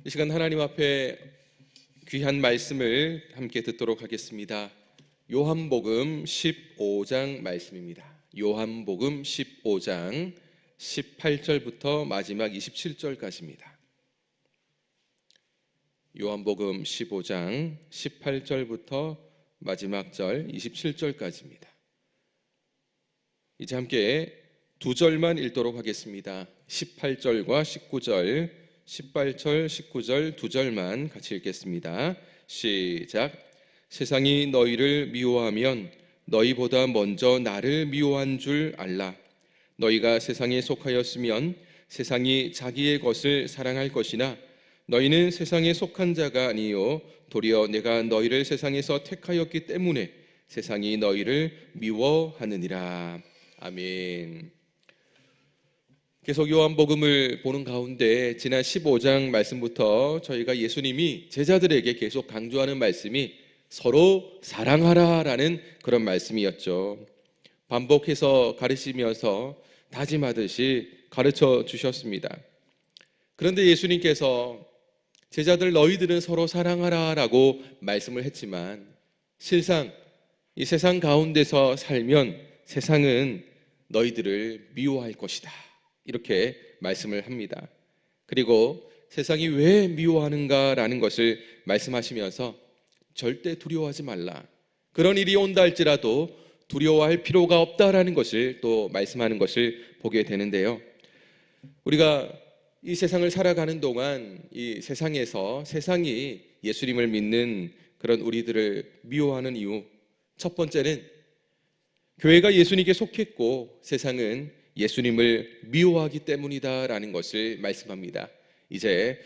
이 시간 하나님 앞에 귀한 말씀을 함께 듣도록 하겠습니다. 요한복음 15장 말씀입니다. 요한복음 15장 18절부터 마지막 27절까지입니다. 요한복음 15장 18절부터 마지막 절 27절까지입니다. 이제 함께 두 절만 읽도록 하겠습니다. 18절과 19절, 18절, 19절 두 절만 같이 읽겠습니다. 시작. 세상이 너희를 미워하면 너희보다 먼저 나를 미워한 줄 알라. 너희가 세상에 속하였으면 세상이 자기의 것을 사랑할 것이나 너희는 세상에 속한 자가 아니요 도리어 내가 너희를 세상에서 택하였기 때문에 세상이 너희를 미워하느니라. 아멘. 계속 요한복음을 보는 가운데 지난 15장 말씀부터 저희가 예수님이 제자들에게 계속 강조하는 말씀이 서로 사랑하라라는 그런 말씀이었죠. 반복해서 가르치면서 다짐하듯이 가르쳐 주셨습니다. 그런데 예수님께서 제자들 너희들은 서로 사랑하라라고 말씀을 했지만 실상 이 세상 가운데서 살면 세상은 너희들을 미워할 것이다, 이렇게 말씀을 합니다. 그리고 세상이 왜 미워하는가라는 것을 말씀하시면서 절대 두려워하지 말라, 그런 일이 온다 할지라도 두려워할 필요가 없다라는 것을 또 말씀하는 것을 보게 되는데요. 우리가 이 세상을 살아가는 동안 이 세상에서 세상이 예수님을 믿는 그런 우리들을 미워하는 이유, 첫 번째는 교회가 예수님께 속했고 세상은 예수님을 미워하기 때문이다라는 것을 말씀합니다. 이제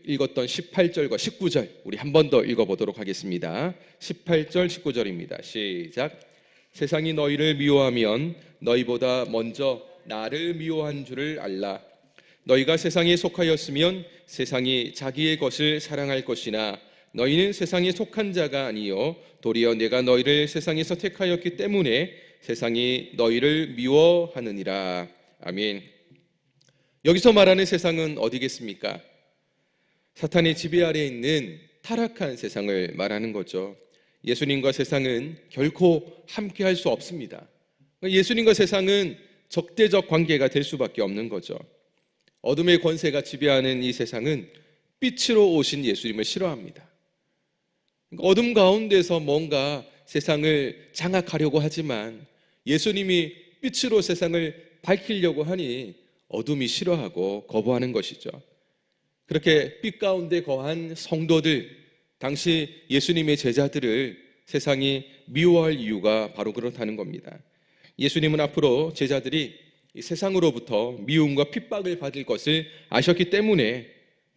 읽었던 18절과 19절 우리 한 번 더 읽어보도록 하겠습니다. 18절 19절입니다. 시작. 세상이 너희를 미워하면 너희보다 먼저 나를 미워한 줄을 알라. 너희가 세상에 속하였으면 세상이 자기의 것을 사랑할 것이나 너희는 세상에 속한 자가 아니요 도리어 내가 너희를 세상에서 택하였기 때문에 세상이 너희를 미워하느니라. 아멘. 여기서 말하는 세상은 어디겠습니까? 사탄의 지배 아래에 있는 타락한 세상을 말하는 거죠. 예수님과 세상은 결코 함께할 수 없습니다. 예수님과 세상은 적대적 관계가 될 수밖에 없는 거죠. 어둠의 권세가 지배하는 이 세상은 빛으로 오신 예수님을 싫어합니다. 어둠 가운데서 뭔가 세상을 장악하려고 하지만 예수님이 빛으로 세상을 밝히려고 하니 어둠이 싫어하고 거부하는 것이죠. 그렇게 빛 가운데 거한 성도들, 당시 예수님의 제자들을 세상이 미워할 이유가 바로 그렇다는 겁니다. 예수님은 앞으로 제자들이 이 세상으로부터 미움과 핍박을 받을 것을 아셨기 때문에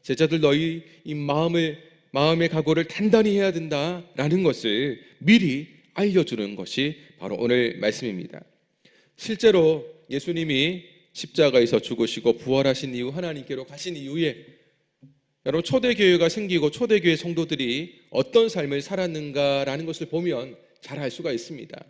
제자들 너희 이 마음의 각오를 단단히 해야 된다라는 것을 미리 알려주는 것이 바로 오늘 말씀입니다. 실제로 예수님이 십자가에서 죽으시고 부활하신 이후 하나님께로 가신 이후에 여러분 초대교회가 생기고 초대교회 성도들이 어떤 삶을 살았는가라는 것을 보면 잘 알 수가 있습니다.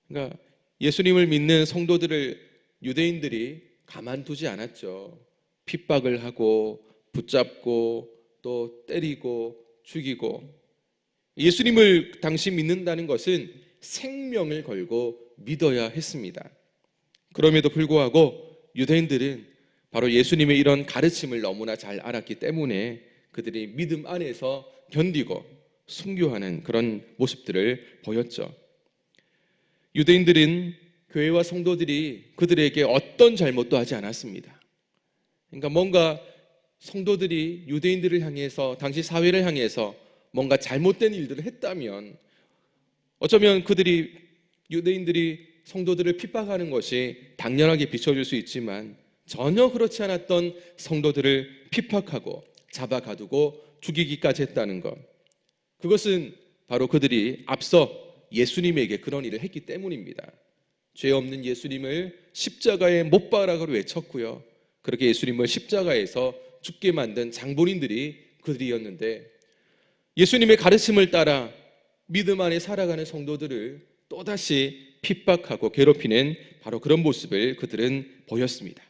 그러니까 예수님을 믿는 성도들을 유대인들이 가만두지 않았죠. 핍박을 하고 붙잡고 또 때리고 죽이고, 예수님을 당시 믿는다는 것은 생명을 걸고 믿어야 했습니다. 그럼에도 불구하고 유대인들은 바로 예수님의 이런 가르침을 너무나 잘 알았기 때문에 그들이 믿음 안에서 견디고 순교하는 그런 모습들을 보였죠. 유대인들은 교회와 성도들이 그들에게 어떤 잘못도 하지 않았습니다. 그러니까 뭔가 성도들이 유대인들을 향해서, 당시 사회를 향해서 뭔가 잘못된 일들을 했다면 어쩌면 유대인들이 성도들을 핍박하는 것이 당연하게 비춰질 수 있지만 전혀 그렇지 않았던 성도들을 핍박하고 잡아가두고 죽이기까지 했다는 것, 그것은 바로 그들이 앞서 예수님에게 그런 일을 했기 때문입니다. 죄 없는 예수님을 십자가에 못 박으라고 외쳤고요, 그렇게 예수님을 십자가에서 죽게 만든 장본인들이 그들이었는데 예수님의 가르침을 따라 믿음 안에 살아가는 성도들을 또다시 핍박하고 괴롭히는 바로 그런 모습을 그들은 보였습니다.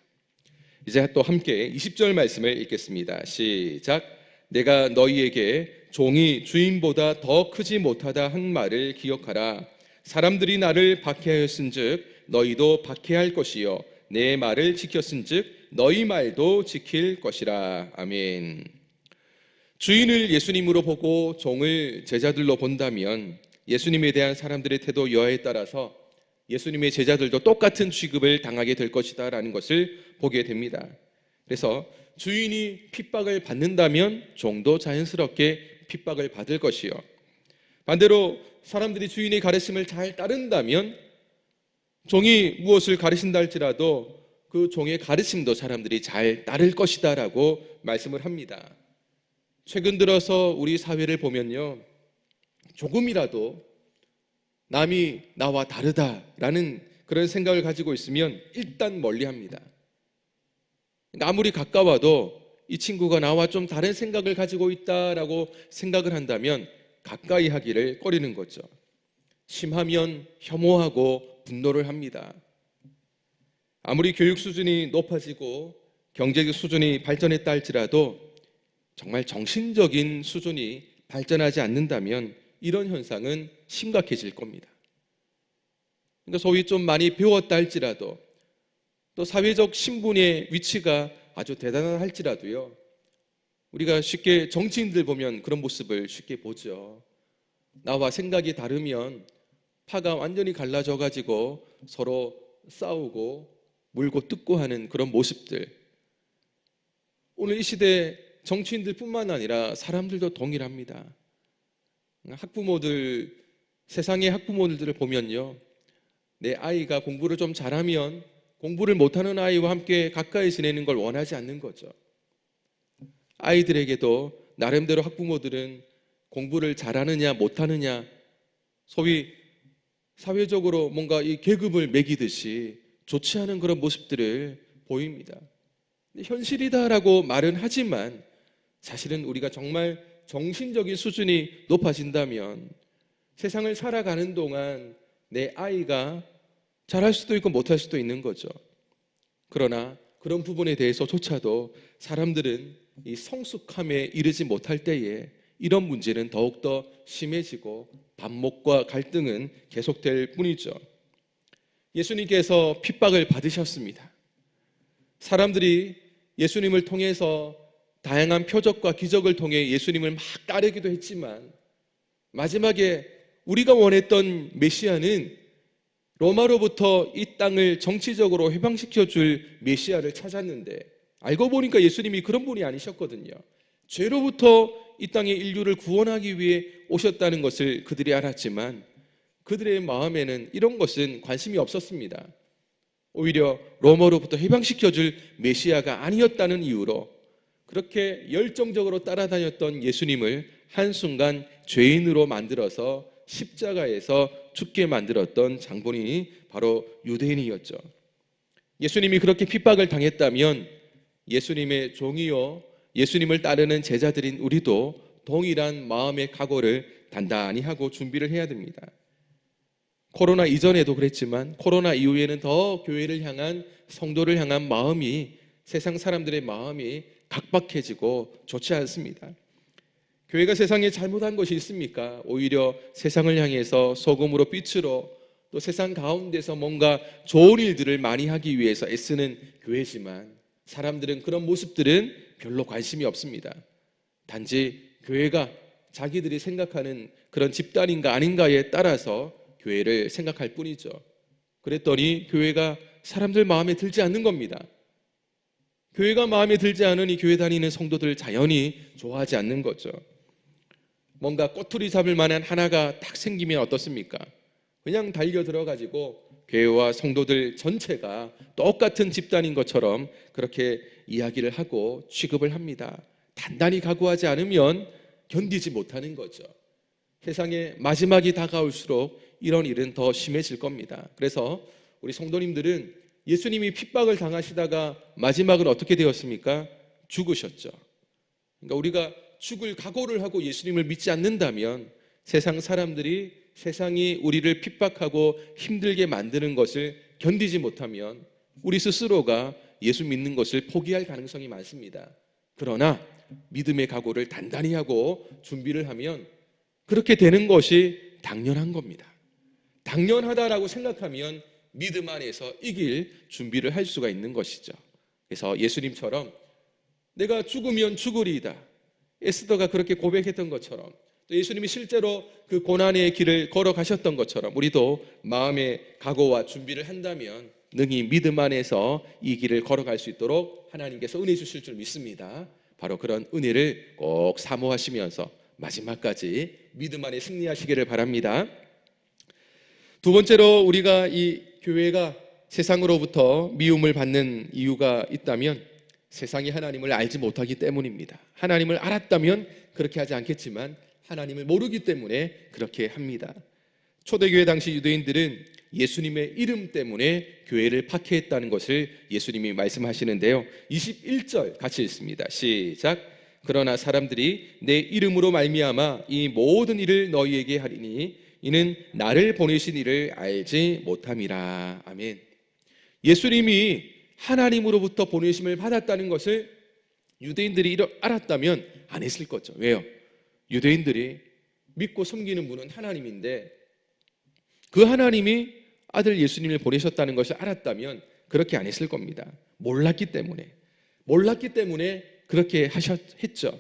이제 또 함께 20절 말씀을 읽겠습니다. 시작. 내가 너희에게 종이 주인보다 더 크지 못하다 한 말을 기억하라. 사람들이 나를 박해하였은즉 너희도 박해할 것이요 내 말을 지켰은즉 너희 말도 지킬 것이라. 아멘. 주인을 예수님으로 보고 종을 제자들로 본다면 예수님에 대한 사람들의 태도 여하에 따라서 예수님의 제자들도 똑같은 취급을 당하게 될 것이다 라는 것을 보게 됩니다. 그래서 주인이 핍박을 받는다면 종도 자연스럽게 핍박을 받을 것이요, 반대로 사람들이 주인의 가르침을 잘 따른다면 종이 무엇을 가르친다 할지라도 그 종의 가르침도 사람들이 잘 따를 것이다 라고 말씀을 합니다. 최근 들어서 우리 사회를 보면요, 조금이라도 남이 나와 다르다라는 그런 생각을 가지고 있으면 일단 멀리합니다. 아무리 가까워도 이 친구가 나와 좀 다른 생각을 가지고 있다라고 생각을 한다면 가까이 하기를 꺼리는 거죠. 심하면 혐오하고 분노를 합니다. 아무리 교육 수준이 높아지고 경제적 수준이 발전했다 할지라도 정말 정신적인 수준이 발전하지 않는다면 이런 현상은 심각해질 겁니다. 그러니까 소위 좀 많이 배웠다 할지라도 또 사회적 신분의 위치가 아주 대단하다 할지라도요, 우리가 쉽게 정치인들 보면 그런 모습을 쉽게 보죠. 나와 생각이 다르면 파가 완전히 갈라져 가지고 서로 싸우고 물고 뜯고 하는 그런 모습들. 오늘 이 시대 정치인들뿐만 아니라 사람들도 동일합니다. 학부모들, 세상의 학부모들을 보면요, 내 아이가 공부를 좀 잘하면 공부를 못하는 아이와 함께 가까이 지내는 걸 원하지 않는 거죠. 아이들에게도 나름대로 학부모들은 공부를 잘하느냐 못하느냐, 소위 사회적으로 뭔가 이 계급을 매기듯이 좋지 않은 그런 모습들을 보입니다. 현실이다라고 말은 하지만 사실은 우리가 정말 정신적인 수준이 높아진다면 세상을 살아가는 동안 내 아이가 잘할 수도 있고 못할 수도 있는 거죠. 그러나 그런 부분에 대해서조차도 사람들은 이 성숙함에 이르지 못할 때에 이런 문제는 더욱더 심해지고 반목과 갈등은 계속될 뿐이죠. 예수님께서 핍박을 받으셨습니다. 사람들이 예수님을 통해서 다양한 표적과 기적을 통해 예수님을 막 따르기도 했지만 마지막에 우리가 원했던 메시아는 로마로부터 이 땅을 정치적으로 해방시켜 줄 메시아를 찾았는데 알고 보니까 예수님이 그런 분이 아니셨거든요. 죄로부터 이 땅의 인류를 구원하기 위해 오셨다는 것을 그들이 알았지만 그들의 마음에는 이런 것은 관심이 없었습니다. 오히려 로마로부터 해방시켜 줄 메시아가 아니었다는 이유로 그렇게 열정적으로 따라다녔던 예수님을 한순간 죄인으로 만들어서 십자가에서 죽게 만들었던 장본인이 바로 유대인이었죠. 예수님이 그렇게 핍박을 당했다면 예수님의 종이요, 예수님을 따르는 제자들인 우리도 동일한 마음의 각오를 단단히 하고 준비를 해야 됩니다. 코로나 이전에도 그랬지만 코로나 이후에는 더 교회를 향한, 성도를 향한 마음이, 세상 사람들의 마음이 각박해지고 좋지 않습니다. 교회가 세상에 잘못한 것이 있습니까? 오히려 세상을 향해서 소금으로 빛으로 또 세상 가운데서 뭔가 좋은 일들을 많이 하기 위해서 애쓰는 교회지만 사람들은 그런 모습들은 별로 관심이 없습니다. 단지 교회가 자기들이 생각하는 그런 집단인가 아닌가에 따라서 교회를 생각할 뿐이죠. 그랬더니 교회가 사람들 마음에 들지 않는 겁니다. 교회가 마음에 들지 않으니 교회 다니는 성도들 자연히 좋아하지 않는 거죠. 뭔가 꼬투리 잡을 만한 하나가 딱 생기면 어떻습니까? 그냥 달려 들어가지고 교회와 성도들 전체가 똑같은 집단인 것처럼 그렇게 이야기를 하고 취급을 합니다. 단단히 각오하지 않으면 견디지 못하는 거죠. 세상에 마지막이 다가올수록 이런 일은 더 심해질 겁니다. 그래서 우리 성도님들은 예수님이 핍박을 당하시다가 마지막은 어떻게 되었습니까? 죽으셨죠. 그러니까 우리가 죽을 각오를 하고 예수님을 믿지 않는다면 세상 사람들이, 세상이 우리를 핍박하고 힘들게 만드는 것을 견디지 못하면 우리 스스로가 예수 믿는 것을 포기할 가능성이 많습니다. 그러나 믿음의 각오를 단단히 하고 준비를 하면 그렇게 되는 것이 당연한 겁니다. 당연하다라고 생각하면 믿음 안에서 이길 준비를 할 수가 있는 것이죠. 그래서 예수님처럼 내가 죽으면 죽으리이다, 에스더가 그렇게 고백했던 것처럼, 또 예수님이 실제로 그 고난의 길을 걸어가셨던 것처럼 우리도 마음의 각오와 준비를 한다면 능히 믿음 안에서 이 길을 걸어갈 수 있도록 하나님께서 은혜 주실 줄 믿습니다. 바로 그런 은혜를 꼭 사모하시면서 마지막까지 믿음 안에 승리하시기를 바랍니다. 두 번째로 우리가 이 교회가 세상으로부터 미움을 받는 이유가 있다면 세상이 하나님을 알지 못하기 때문입니다. 하나님을 알았다면 그렇게 하지 않겠지만 하나님을 모르기 때문에 그렇게 합니다. 초대교회 당시 유대인들은 예수님의 이름 때문에 교회를 박해했다는 것을 예수님이 말씀하시는데요. 21절 같이 읽습니다. 시작. 그러나 사람들이 내 이름으로 말미암아 이 모든 일을 너희에게 하리니 이는 나를 보내신 이를 알지 못함이라. 아멘. 예수님이 하나님으로부터 보내심을 받았다는 것을 유대인들이 알았다면 안 했을 거죠. 왜요? 유대인들이 믿고 섬기는 분은 하나님인데 그 하나님이 아들 예수님을 보내셨다는 것을 알았다면 그렇게 안 했을 겁니다. 몰랐기 때문에 그렇게 했죠.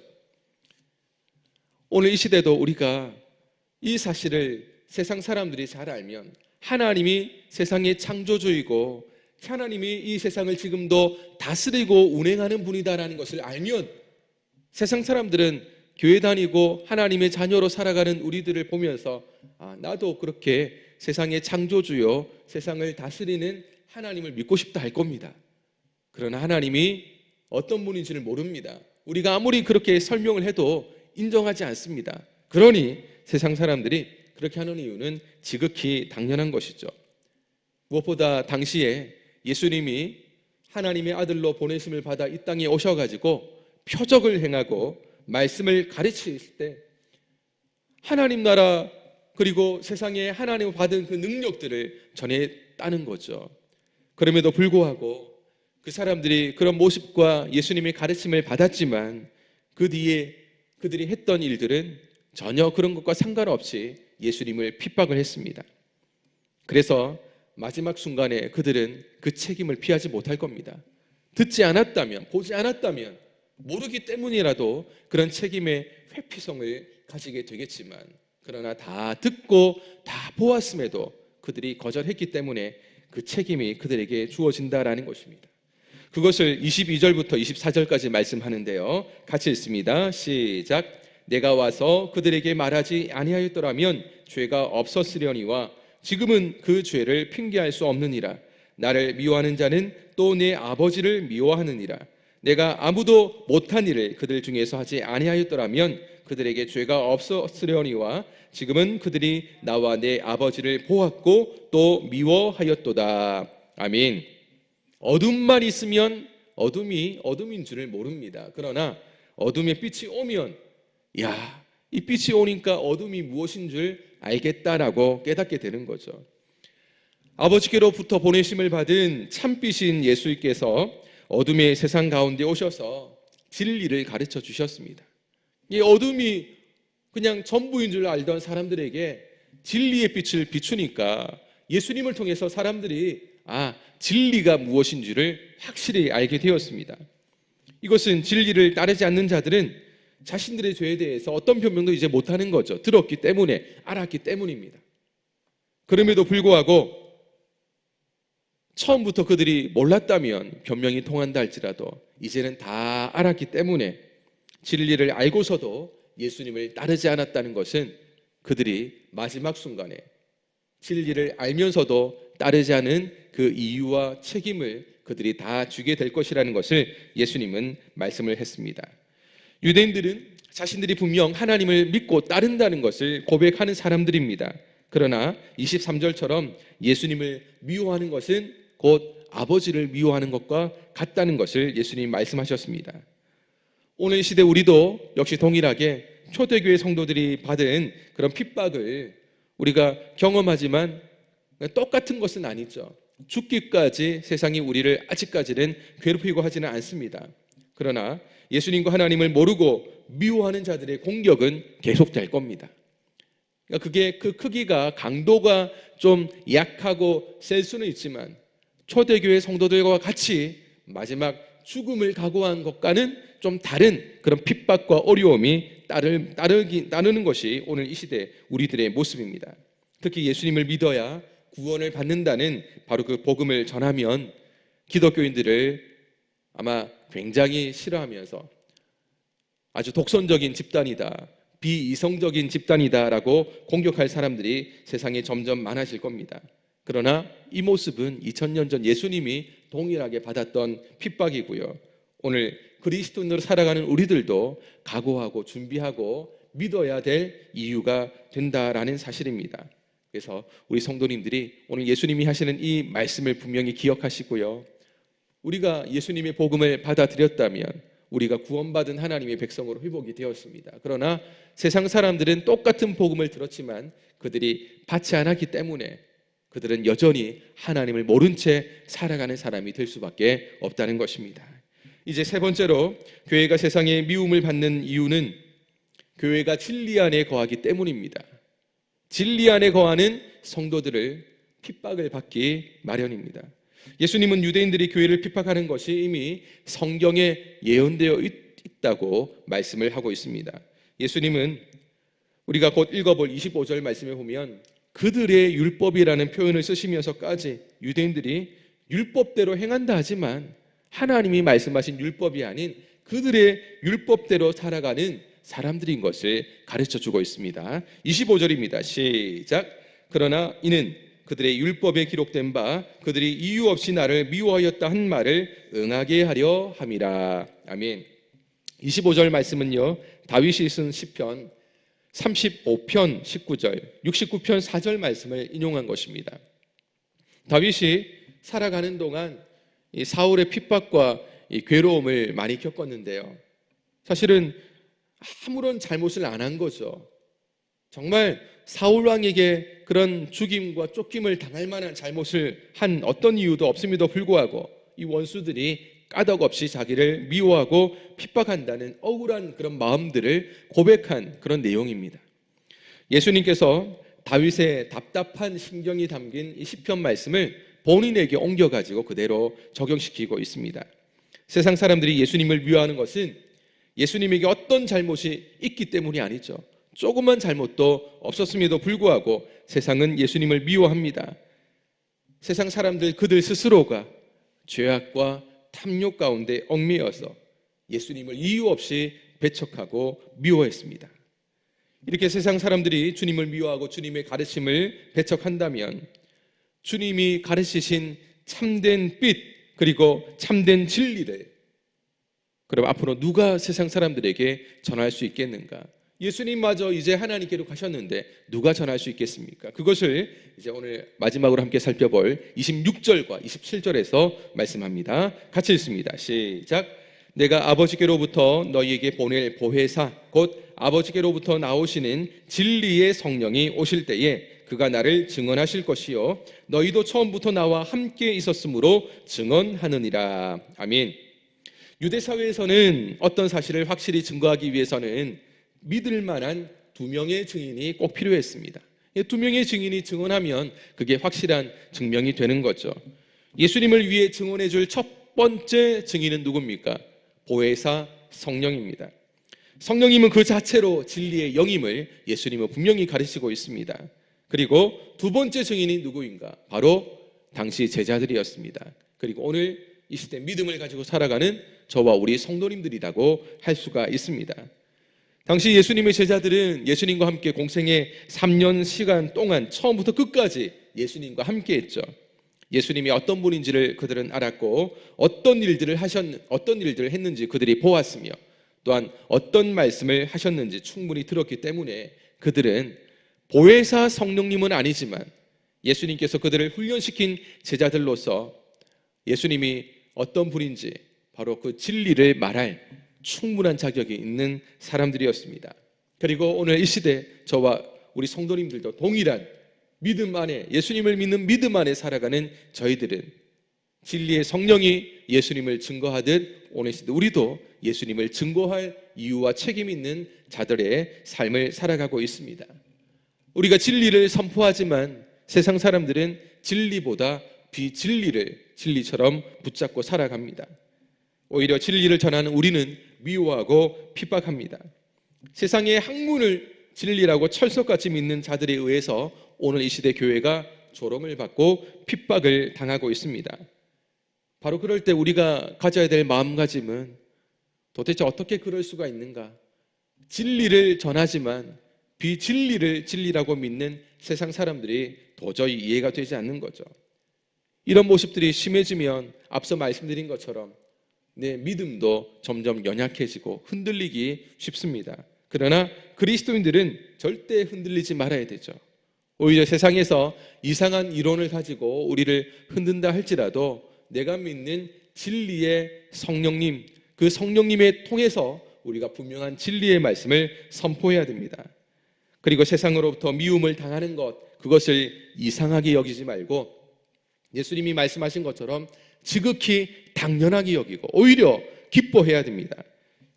오늘 이 시대도 우리가 이 사실을 세상 사람들이 잘 알면 하나님이 세상의 창조주이고 하나님이 이 세상을 지금도 다스리고 운행하는 분이다라는 것을 알면 세상 사람들은 교회 다니고 하나님의 자녀로 살아가는 우리들을 보면서 나도 그렇게 세상의 창조주요 세상을 다스리는 하나님을 믿고 싶다 할 겁니다. 그러나 하나님이 어떤 분인지를 모릅니다. 우리가 아무리 그렇게 설명을 해도 인정하지 않습니다. 그러니 세상 사람들이 그렇게 하는 이유는 지극히 당연한 것이죠. 무엇보다 당시에 예수님이 하나님의 아들로 보내심을 받아 이 땅에 오셔가지고 표적을 행하고 말씀을 가르칠 때 하나님 나라 그리고 세상에 하나님을 받은 그 능력들을 전했다는 거죠. 그럼에도 불구하고 그 사람들이 그런 모습과 예수님의 가르침을 받았지만 그 뒤에 그들이 했던 일들은 전혀 그런 것과 상관없이 예수님을 핍박을 했습니다. 그래서 마지막 순간에 그들은 그 책임을 피하지 못할 겁니다. 듣지 않았다면, 보지 않았다면, 모르기 때문이라도 그런 책임의 회피성을 가지게 되겠지만 그러나 다 듣고 다 보았음에도 그들이 거절했기 때문에 그 책임이 그들에게 주어진다라는 것입니다. 그것을 22절부터 24절까지 말씀하는데요. 같이 읽습니다. 시작. 내가 와서 그들에게 말하지 아니하였더라면 죄가 없었으려니와 지금은 그 죄를 핑계할 수 없느니라. 나를 미워하는 자는 또 내 아버지를 미워하느니라. 내가 아무도 못한 일을 그들 중에서 하지 아니하였더라면 그들에게 죄가 없었으려니와 지금은 그들이 나와 내 아버지를 보았고 또 미워하였도다. 아멘. 어둠만 있으면 어둠이 어둠인 줄을 모릅니다. 그러나 어둠의 빛이 오면 이 빛이 오니까 어둠이 무엇인 줄 알겠다라고 깨닫게 되는 거죠. 아버지께로부터 보내심을 받은 참빛인 예수께서 어둠의 세상 가운데 오셔서 진리를 가르쳐 주셨습니다. 이 어둠이 그냥 전부인 줄 알던 사람들에게 진리의 빛을 비추니까 예수님을 통해서 사람들이 진리가 무엇인지를 확실히 알게 되었습니다. 이것은 진리를 따르지 않는 자들은 자신들의 죄에 대해서 어떤 변명도 이제 못하는 거죠. 들었기 때문에, 알았기 때문입니다. 그럼에도 불구하고 처음부터 그들이 몰랐다면 변명이 통한다 할지라도 이제는 다 알았기 때문에 진리를 알고서도 예수님을 따르지 않았다는 것은 그들이 마지막 순간에 진리를 알면서도 따르지 않은 그 이유와 책임을 그들이 다 지게 될 것이라는 것을 예수님은 말씀을 했습니다. 유대인들은 자신들이 분명 하나님을 믿고 따른다는 것을 고백하는 사람들입니다. 그러나 23절처럼 예수님을 미워하는 것은 곧 아버지를 미워하는 것과 같다는 것을 예수님이 말씀하셨습니다. 오늘 시대 우리도 역시 동일하게 초대교회 성도들이 받은 그런 핍박을 우리가 경험하지만 똑같은 것은 아니죠. 죽기까지 세상이 우리를 아직까지는 괴롭히고 하지는 않습니다. 그러나 예수님과 하나님을 모르고 미워하는 자들의 공격은 계속될 겁니다. 그러니까 그게 그 크기가 강도가 좀 약하고 셀 수는 있지만 초대교회 성도들과 같이 마지막 죽음을 각오한 것과는 좀 다른 그런 핍박과 어려움이 따르는 것이 오늘 이 시대 우리들의 모습입니다. 특히 예수님을 믿어야 구원을 받는다는 바로 그 복음을 전하면 기독교인들을 아마 굉장히 싫어하면서 아주 독선적인 집단이다, 비이성적인 집단이다라고 공격할 사람들이 세상에 점점 많아질 겁니다. 그러나 이 모습은 2000년 전 예수님이 동일하게 받았던 핍박이고요. 오늘 그리스도인으로 살아가는 우리들도 각오하고 준비하고 믿어야 될 이유가 된다라는 사실입니다. 그래서 우리 성도님들이 오늘 예수님이 하시는 이 말씀을 분명히 기억하시고요. 우리가 예수님의 복음을 받아들였다면 우리가 구원받은 하나님의 백성으로 회복이 되었습니다. 그러나 세상 사람들은 똑같은 복음을 들었지만 그들이 받지 않았기 때문에 그들은 여전히 하나님을 모른 채 살아가는 사람이 될 수밖에 없다는 것입니다. 이제 세 번째로 교회가 세상에 미움을 받는 이유는 교회가 진리 안에 거하기 때문입니다. 진리 안에 거하는 성도들을 핍박을 받기 마련입니다. 예수님은 유대인들이 교회를 핍박하는 것이 이미 성경에 예언되어 있다고 말씀을 하고 있습니다. 예수님은 우리가 곧 읽어볼 25절 말씀에 보면 그들의 율법이라는 표현을 쓰시면서까지 유대인들이 율법대로 행한다 하지만 하나님이 말씀하신 율법이 아닌 그들의 율법대로 살아가는 사람들인 것을 가르쳐주고 있습니다. 25절입니다. 시작. 그러나 이는 그들의 율법에 기록된 바 그들이 이유 없이 나를 미워하였다 한 말을 응하게 하려 함이라. 아멘. 25절 말씀은요, 다윗이 쓴 시편 35편 19절, 69편 4절 말씀을 인용한 것입니다. 다윗이 살아가는 동안 이 사울의 핍박과 이 괴로움을 많이 겪었는데요. 사실은 아무런 잘못을 안 한 거죠. 정말 사울 왕에게 그런 죽임과 쫓김을 당할 만한 잘못을 한 어떤 이유도 없음에도 불구하고 이 원수들이 까닭없이 자기를 미워하고 핍박한다는 억울한 그런 마음들을 고백한 그런 내용입니다. 예수님께서 다윗의 답답한 심경이 담긴 이 시편 말씀을 본인에게 옮겨가지고 그대로 적용시키고 있습니다. 세상 사람들이 예수님을 미워하는 것은 예수님에게 어떤 잘못이 있기 때문이 아니죠. 조그만 잘못도 없었음에도 불구하고 세상은 예수님을 미워합니다. 세상 사람들 그들 스스로가 죄악과 탐욕 가운데 얽매여서 예수님을 이유 없이 배척하고 미워했습니다. 이렇게 세상 사람들이 주님을 미워하고 주님의 가르침을 배척한다면 주님이 가르치신 참된 빛 그리고 참된 진리를 그럼 앞으로 누가 세상 사람들에게 전할 수 있겠는가? 예수님마저 이제 하나님께로 가셨는데 누가 전할 수 있겠습니까? 그것을 이제 오늘 마지막으로 함께 살펴볼 26절과 27절에서 말씀합니다. 같이 읽습니다. 시작. 내가 아버지께로부터 너희에게 보낼 보혜사 곧 아버지께로부터 나오시는 진리의 성령이 오실 때에 그가 나를 증언하실 것이요 너희도 처음부터 나와 함께 있었으므로 증언하느니라. 아멘. 유대 사회에서는 어떤 사실을 확실히 증거하기 위해서는 믿을 만한 두 명의 증인이 꼭 필요했습니다. 두 명의 증인이 증언하면 그게 확실한 증명이 되는 거죠. 예수님을 위해 증언해 줄 첫 번째 증인은 누굽니까? 보혜사 성령입니다. 성령님은 그 자체로 진리의 영임을 예수님은 분명히 가르치고 있습니다. 그리고 두 번째 증인이 누구인가? 바로 당시 제자들이었습니다. 그리고 오늘 이 시대 믿음을 가지고 살아가는 저와 우리 성도님들이라고 할 수가 있습니다. 당시 예수님의 제자들은 예수님과 함께 공생의 3년 시간 동안 처음부터 끝까지 예수님과 함께 했죠. 예수님이 어떤 분인지를 그들은 알았고 어떤 일들을 했는지 그들이 보았으며 또한 어떤 말씀을 하셨는지 충분히 들었기 때문에 그들은 보혜사 성령님은 아니지만 예수님께서 그들을 훈련시킨 제자들로서 예수님이 어떤 분인지 바로 그 진리를 말할 충분한 자격이 있는 사람들이었습니다. 그리고 오늘 이 시대 저와 우리 성도님들도 동일한 믿음 안에, 예수님을 믿는 믿음 안에 살아가는 저희들은 진리의 성령이 예수님을 증거하듯 오늘 시대 우리도 예수님을 증거할 이유와 책임 있는 자들의 삶을 살아가고 있습니다. 우리가 진리를 선포하지만 세상 사람들은 진리보다 비진리를 진리처럼 붙잡고 살아갑니다. 오히려 진리를 전하는 우리는 미워하고 핍박합니다. 세상의 학문을 진리라고 철석같이 믿는 자들에 의해서 오늘 이 시대 교회가 조롱을 받고 핍박을 당하고 있습니다. 바로 그럴 때 우리가 가져야 될 마음가짐은 도대체 어떻게 그럴 수가 있는가? 진리를 전하지만 비진리를 진리라고 믿는 세상 사람들이 도저히 이해가 되지 않는 거죠. 이런 모습들이 심해지면 앞서 말씀드린 것처럼 내 믿음도 점점 연약해지고 흔들리기 쉽습니다. 그러나 그리스도인들은 절대 흔들리지 말아야 되죠. 오히려 세상에서 이상한 이론을 가지고 우리를 흔든다 할지라도 내가 믿는 진리의 성령님, 그 성령님에 통해서 우리가 분명한 진리의 말씀을 선포해야 됩니다. 그리고 세상으로부터 미움을 당하는 것, 그것을 이상하게 여기지 말고 예수님이 말씀하신 것처럼 지극히 당연하게 여기고 오히려 기뻐해야 됩니다.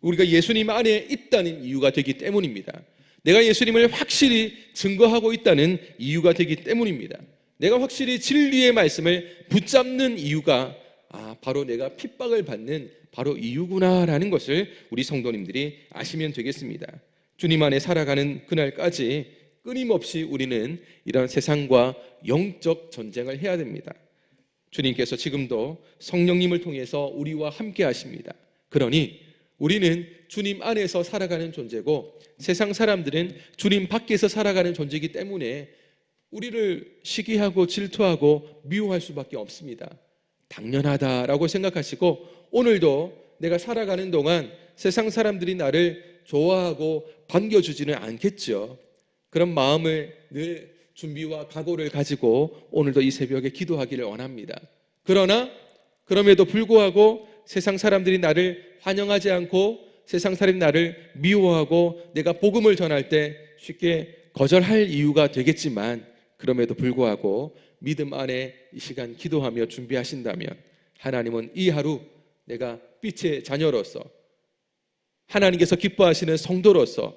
우리가 예수님 안에 있다는 이유가 되기 때문입니다. 내가 예수님을 확실히 증거하고 있다는 이유가 되기 때문입니다. 내가 확실히 진리의 말씀을 붙잡는 이유가 바로 내가 핍박을 받는 바로 이유구나라는 것을 우리 성도님들이 아시면 되겠습니다. 주님 안에 살아가는 그날까지 끊임없이 우리는 이런 세상과 영적 전쟁을 해야 됩니다. 주님께서 지금도 성령님을 통해서 우리와 함께 하십니다. 그러니 우리는 주님 안에서 살아가는 존재고 세상 사람들은 주님 밖에서 살아가는 존재이기 때문에 우리를 시기하고 질투하고 미워할 수밖에 없습니다. 당연하다라고 생각하시고 오늘도 내가 살아가는 동안 세상 사람들이 나를 좋아하고 반겨주지는 않겠죠. 그런 마음을 늘 준비와 각오를 가지고 오늘도 이 새벽에 기도하기를 원합니다. 그러나 그럼에도 불구하고 세상 사람들이 나를 환영하지 않고 세상 사람이 나를 미워하고 내가 복음을 전할 때 쉽게 거절할 이유가 되겠지만 그럼에도 불구하고 믿음 안에 이 시간 기도하며 준비하신다면 하나님은 이 하루 내가 빛의 자녀로서 하나님께서 기뻐하시는 성도로서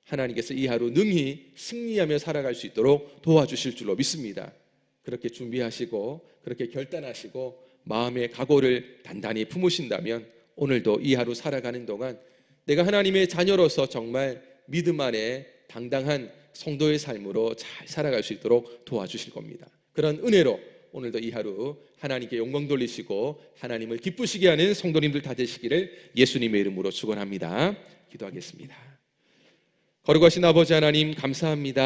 하나님께서 이 하루 능히 승리하며 살아갈 수 있도록 도와주실 줄로 믿습니다. 그렇게 준비하시고 그렇게 결단하시고 마음의 각오를 단단히 품으신다면 오늘도 이 하루 살아가는 동안 내가 하나님의 자녀로서 정말 믿음 안에 당당한 성도의 삶으로 잘 살아갈 수 있도록 도와주실 겁니다. 그런 은혜로 오늘도 이 하루 하나님께 영광 돌리시고 하나님을 기쁘시게 하는 성도님들 다 되시기를 예수님의 이름으로 축원합니다. 기도하겠습니다. 거룩하신 아버지 하나님 감사합니다.